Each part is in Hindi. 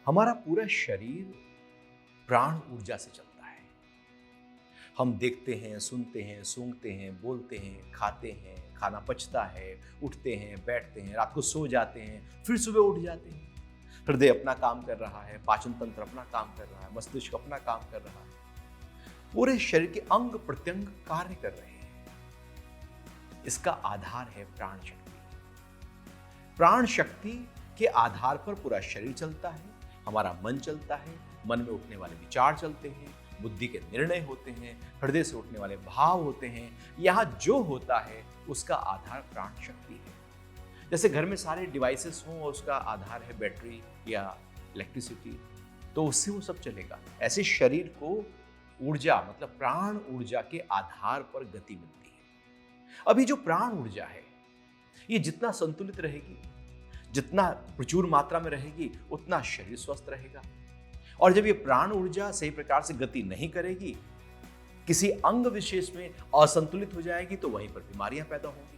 हमारा पूरा शरीर प्राण ऊर्जा से चलता है। हम देखते हैं, सुनते हैं, सूंघते हैं, बोलते हैं, खाते हैं, खाना पचता है, उठते हैं, बैठते हैं, रात को सो जाते हैं, फिर सुबह उठ जाते हैं। हृदय अपना काम कर रहा है, पाचन तंत्र अपना काम कर रहा है, मस्तिष्क अपना काम कर रहा है। पूरे शरीर के अंग प्रत्यंग कार्य कर रहे हैं। इसका आधार है प्राण शक्ति। प्राण शक्ति के आधार पर पूरा शरीर चलता है, हमारा मन चलता है, मन में उठने वाले विचार चलते हैं, बुद्धि के निर्णय होते हैं, हृदय से उठने वाले भाव होते हैं। यहां जो होता है उसका आधार प्राण शक्ति है। जैसे घर में सारे डिवाइसेस हों और उसका आधार है बैटरी या इलेक्ट्रिसिटी, तो उससे वो सब चलेगा। ऐसे शरीर को ऊर्जा मतलब प्राण ऊर्जा के आधार पर गति मिलती है। अभी जो प्राण ऊर्जा है ये जितना संतुलित रहेगी, जितना प्रचुर मात्रा में रहेगी, उतना शरीर स्वस्थ रहेगा। और जब ये प्राण ऊर्जा सही प्रकार से गति नहीं करेगी, किसी अंग विशेष में असंतुलित हो जाएगी, तो वहीं पर बीमारियां पैदा होंगी।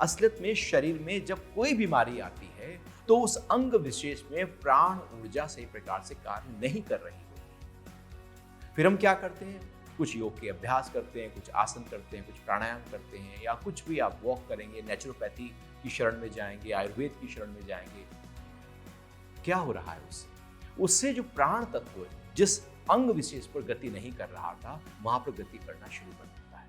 असलियत में शरीर में जब कोई बीमारी आती है तो उस अंग विशेष में प्राण ऊर्जा सही प्रकार से कार्य नहीं कर रही होती। फिर हम क्या करते हैं? कुछ योग के अभ्यास करते हैं, कुछ आसन करते हैं, कुछ प्राणायाम करते हैं, या कुछ भी आप वॉक करेंगे, नेचुरोपैथी की शरण में जाएंगे, आयुर्वेद की शरण में जाएंगे। क्या हो रहा है उससे जो प्राण तत्व जिस अंग विशेष पर गति नहीं कर रहा था, वहां पर गति करना शुरू कर देता है।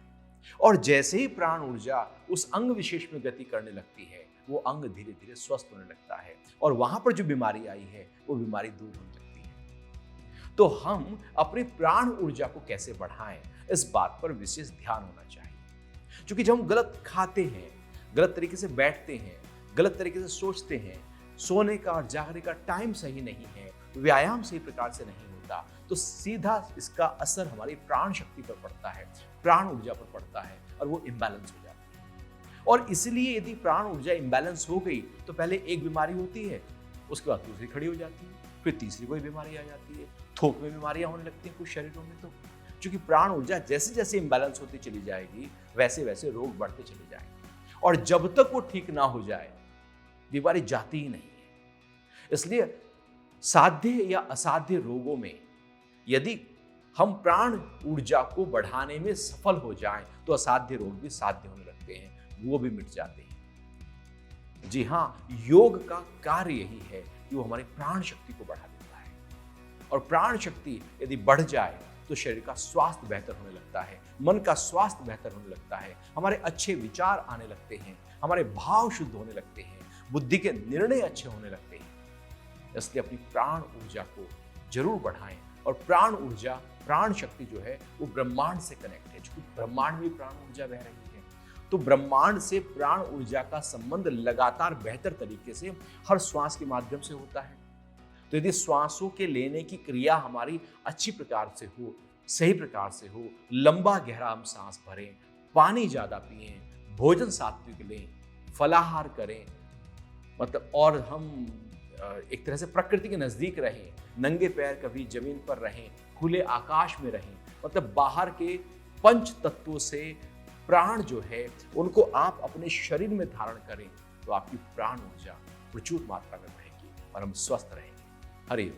और जैसे ही प्राण ऊर्जा उस अंग विशेष में गति करने लगती है, वो अंग धीरे धीरे स्वस्थ होने लगता है और वहां पर जो बीमारी आई है वो बीमारी दूर होने लगती है। तो हम अपनी प्राण ऊर्जा को कैसे बढ़ाएं, इस बात पर विशेष ध्यान होना चाहिए। क्योंकि जब हम गलत खाते हैं, गलत तरीके से बैठते हैं, गलत तरीके से सोचते हैं, सोने का और जागने का टाइम सही नहीं है, व्यायाम सही प्रकार से नहीं होता, तो सीधा इसका असर हमारी प्राण शक्ति पर पड़ता है, प्राण ऊर्जा पर पड़ता है और वो इम्बैलेंस हो जाती है। और इसलिए यदि प्राण ऊर्जा इम्बैलेंस हो गई तो पहले एक बीमारी होती है, उसके बाद दूसरी खड़ी हो जाती है, फिर तीसरी कोई बीमारी आ जाती है, थोक में बीमारियां होने लगती हैं कुछ शरीरों में। तो क्योंकि प्राण ऊर्जा जैसे जैसे इम्बैलेंस होती चली जाएगी, वैसे वैसे रोग बढ़ते चले जाएंगे और जब तक वो ठीक ना हो जाए बीमारी जाती ही नहीं है। इसलिए साध्य या असाध्य रोगों में यदि हम प्राण ऊर्जा को बढ़ाने में सफल हो जाएं, तो असाध्य रोग भी साध्य होने लगते हैं, वो भी मिट जाते हैं। जी हां, योग का कार्य यही है कि वो हमारी प्राण शक्ति को बढ़ा देता है। और प्राण शक्ति यदि बढ़ जाए तो शरीर का स्वास्थ्य बेहतर होने लगता है, मन का स्वास्थ्य बेहतर होने लगता है, हमारे अच्छे विचार आने लगते हैं, हमारे भाव शुद्ध होने लगते हैं, बुद्धि के निर्णय अच्छे होने लगते हैं। इसलिए अपनी प्राण ऊर्जा को जरूर बढ़ाएं। और प्राण ऊर्जा, प्राण शक्ति जो है वो ब्रह्मांड से कनेक्ट है, क्योंकि ब्रह्मांड में प्राण ऊर्जा बह रही है। तो ब्रह्मांड से प्राण ऊर्जा का संबंध लगातार बेहतर तरीके से हर श्वास के माध्यम से होता है। तो यदि श्वासों के लेने की क्रिया हमारी अच्छी प्रकार से हो, सही प्रकार से हो, लंबा गहरा हम सांस भरें, पानी ज्यादा पिएं, भोजन सात्विक लें, फलाहार करें, मतलब और हम एक तरह से प्रकृति के नजदीक रहें, नंगे पैर कभी जमीन पर रहें, खुले आकाश में रहें, मतलब बाहर के पंच तत्वों से प्राण जो है उनको आप अपने शरीर में धारण करें, तो आपकी प्राण ऊर्जा प्रचुर मात्रा में बढ़ेगी और हम स्वस्थ रहेंगे। हरि ओम।